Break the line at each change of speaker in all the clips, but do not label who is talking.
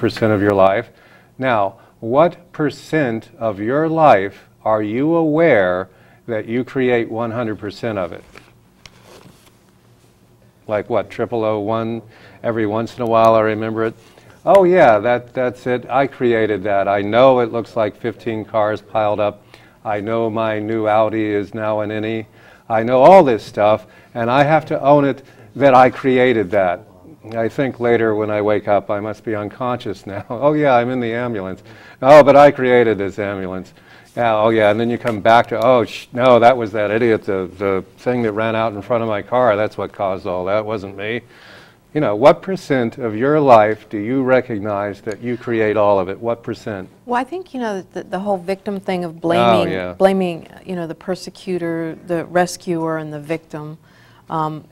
100% of your life. Now, what percent of your life are you aware that you create 100% of it? Like what, 0001? Every once in a while I remember it. Oh yeah, that's it. I created that. I know it looks like 15 cars piled up. I know my new Audi is now an innie. I know all this stuff, and I have to own it that I created that. I think later when I wake up, I must be unconscious now. Oh yeah, I'm in the ambulance. Oh, but I created this ambulance. Yeah, oh yeah, and then you come back to, oh, no, that was that idiot, the thing that ran out in front of my car. That's what caused all that, wasn't me. You know, what percent of your life do you recognize that you create all of it? What percent?
Well, I think, you know, the whole victim thing of blaming, blaming, you know, the persecutor, the rescuer, and the victim,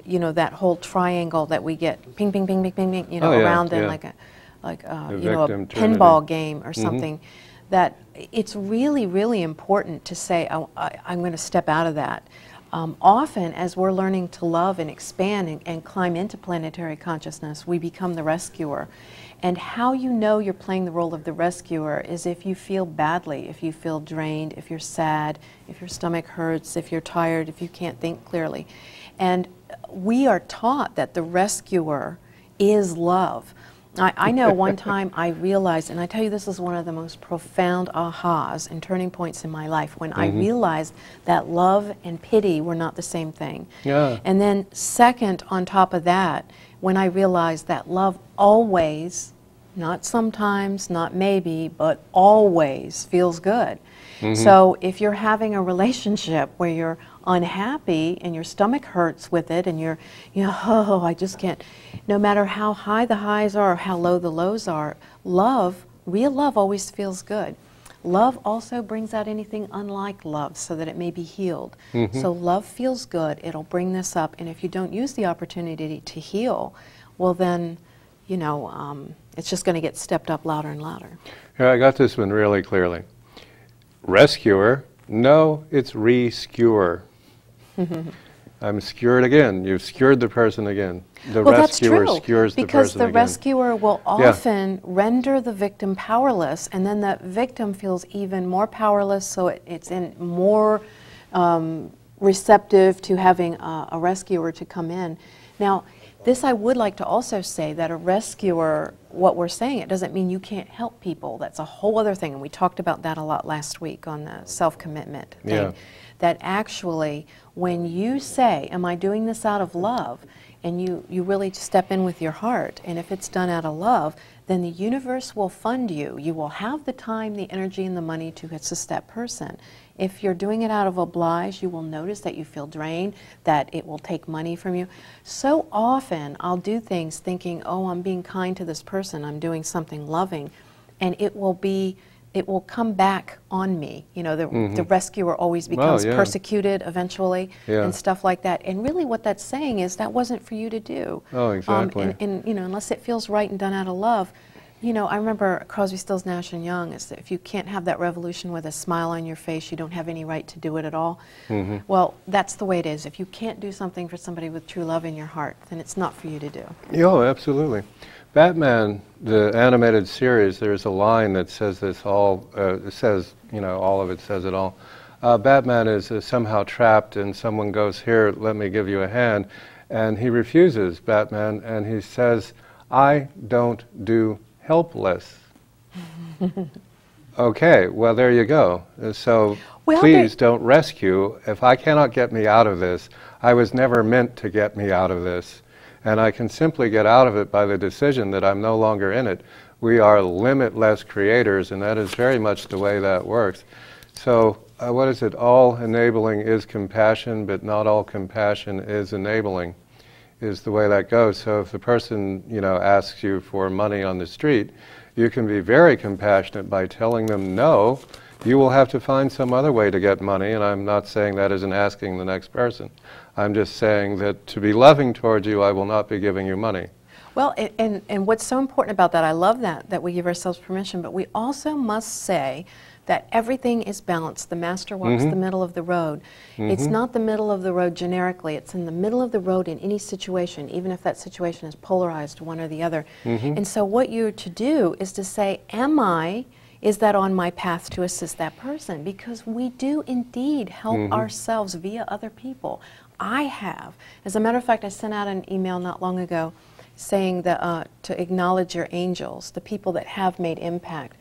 you know, that whole triangle that we get, ping, ping, ping, ping, ping, ping, you know, around in like a, you know, a pinball game or something, that it's really, really important to say, I'm going to step out of that. Often, as we're learning to love and expand and climb into planetary consciousness, we become the rescuer. And how you know you're playing the role of the rescuer is if you feel badly, if you feel drained, if you're sad, if your stomach hurts, if you're tired, if you can't think clearly. And we are taught that the rescuer is love. I know one time I realized, and I tell you this is one of the most profound ahas and turning points in my life, when I realized that love and pity were not the same thing. Yeah. And then second, on top of that, when I realized that love always, not sometimes, not maybe, but always feels good. So if you're having a relationship where you're unhappy and your stomach hurts with it and you're, you know, oh, I just can't, no matter how high the highs are or how low the lows are, love, real love always feels good. Love also brings out anything unlike love so that it may be healed. So love feels good, it'll bring this up, and if you don't use the opportunity to heal, well then, you know, it's just going to get stepped up louder and louder.
Yeah, I got this one really clearly. Rescuer, no, it's re-skewer. I'm skewered again. You've skewered the person again. The rescuer skewers the person again.
Because the rescuer will often render the victim powerless, and then the victim feels even more powerless, so it's more receptive to having a rescuer to come in. Now, this I would like to also say, that a rescuer, what we're saying, it doesn't mean you can't help people. That's a whole other thing, and we talked about that a lot last week on the self-commitment thing. That actually, when you say, am I doing this out of love, and you really step in with your heart, and if it's done out of love, then the universe will fund you. You will have the time, the energy, and the money to assist that person. If you're doing it out of oblige, you will notice that you feel drained, that it will take money from you. So often I'll do things thinking, oh, I'm being kind to this person, I'm doing something loving, and it will come back on me. You know, the rescuer always becomes persecuted eventually and stuff like that. And really what that's saying is that wasn't for you to do.
Oh, exactly.
And you know, unless it feels right and done out of love. You know, I remember Crosby, Stills, Nash & Young, is that if you can't have that revolution with a smile on your face, you don't have any right to do it at all. Well, that's the way it is. If you can't do something for somebody with true love in your heart, then it's not for you to do.
Oh, absolutely. Batman, the animated series, there's a line that says this all, it says, you know, all of it says it all. Batman is somehow trapped and someone goes, here, let me give you a hand. And he refuses, Batman, and he says, I don't do helpless. Okay, well, there you go. So please don't rescue. If I cannot get me out of this, I was never meant to get me out of this. And I can simply get out of it by the decision that I'm no longer in it. We are limitless creators, and that is very much the way that works. So what is it? All enabling is compassion, but not all compassion is enabling, is the way that goes. So if the person, you know, asks you for money on the street, you can be very compassionate by telling them no, you will have to find some other way to get money, and I'm not saying that isn't asking the next person. I'm just saying that to be loving towards you, I will not be giving you money.
Well, and what's so important about that, I love that we give ourselves permission, but we also must say, that everything is balanced. The master walks the middle of the road. It's not the middle of the road generically. It's in the middle of the road in any situation, even if that situation is polarized to one or the other. And so what you're to do is to say, is that on my path to assist that person? Because we do indeed help ourselves via other people. I have. As a matter of fact, I sent out an email not long ago saying that to acknowledge your angels, the people that have made impact.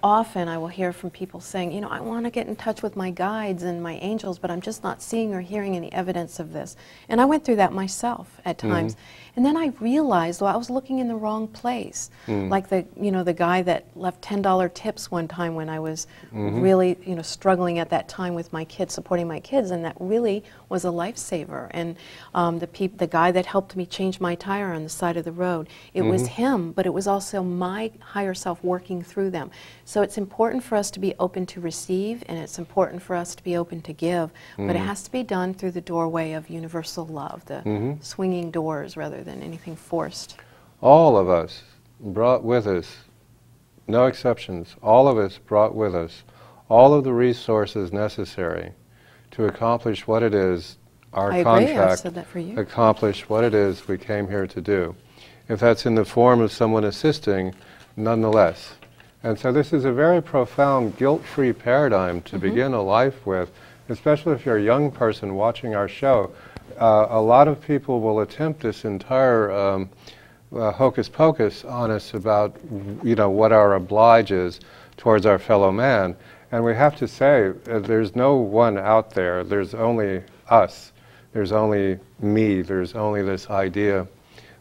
Often I will hear from people saying, you know, I want to get in touch with my guides and my angels, but I'm just not seeing or hearing any evidence of this. And I went through that myself at times. And then I realized, well, I was looking in the wrong place. Like the guy that left $10 tips one time when I was really, struggling at that time with my kids, supporting my kids, and that really was a lifesaver. And the guy that helped me change my tire on the side of the road, it was him, but it was also my higher self working through them. So it's important for us to be open to receive, and it's important for us to be open to give, but it has to be done through the doorway of universal love, the swinging doors rather than anything forced.
All of us brought with us, no exceptions, all of us brought with us all of the resources necessary to accomplish what it is our contract, accomplish what it is we came here to do. If that's in the form of someone assisting, nonetheless. And so this is a very profound guilt-free paradigm to begin a life with, especially if you're a young person watching our show. A lot of people will attempt this entire hocus pocus on us about, what our oblige is towards our fellow man. And we have to say, there's no one out there. There's only us. There's only me. There's only this idea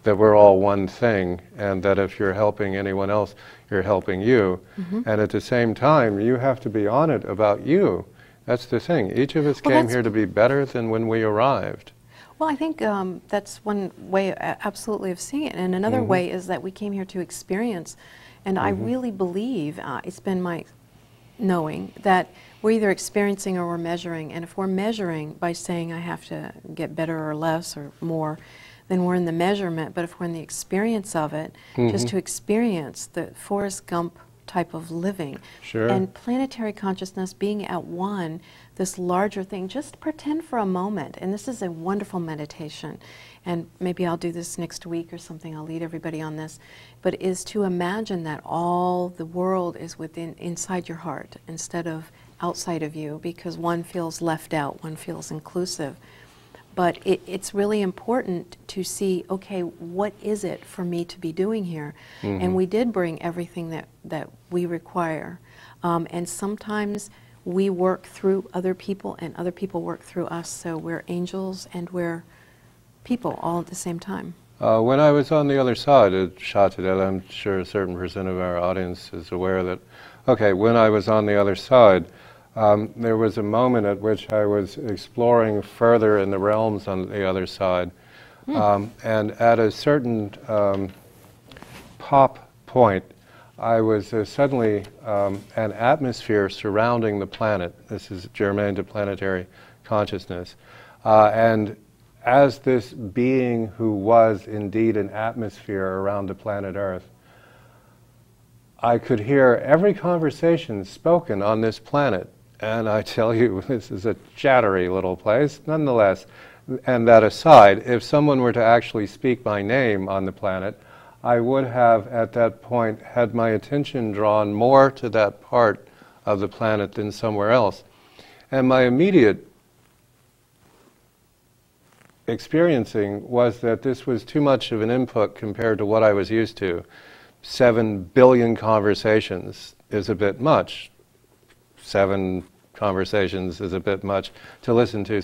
that we're all one thing, and that if you're helping anyone else, you're helping you. And at the same time, you have to be on it about you. That's the thing. Each of us came here to be better than when we arrived.
Well, I think that's one way absolutely of seeing it. And another way is that we came here to experience. And I really believe, it's been my knowing, that we're either experiencing or we're measuring. And if we're measuring by saying I have to get better or less or more, then we're in the measurement. But if we're in the experience of it, just to experience the Forrest Gump type of living. And planetary consciousness, being at one, this larger thing, just pretend for a moment, and this is a wonderful meditation, and maybe I'll do this next week or something, I'll lead everybody on this, but is to imagine that all the world is inside your heart instead of outside of you, because one feels left out, one feels inclusive. But it's really important to see, okay, what is it for me to be doing here? And we did bring everything that we require. And sometimes we work through other people and other people work through us. So we're angels and we're people all at the same time.
When I was on the other side at Shot to Death, I'm sure a certain percent of our audience is aware that, okay, when I was on the other side, there was a moment at which I was exploring further in the realms on the other side. And at a certain pop point, I was suddenly an atmosphere surrounding the planet. This is germane to planetary consciousness. And as this being who was indeed an atmosphere around the planet Earth, I could hear every conversation spoken on this planet. And I tell you, this is a chattery little place, nonetheless. And that aside, if someone were to actually speak my name on the planet, I would have, at that point, had my attention drawn more to that part of the planet than somewhere else. And my immediate experiencing was that this was too much of an input compared to what I was used to. 7 billion conversations is a bit much. 7 conversations is a bit much to listen to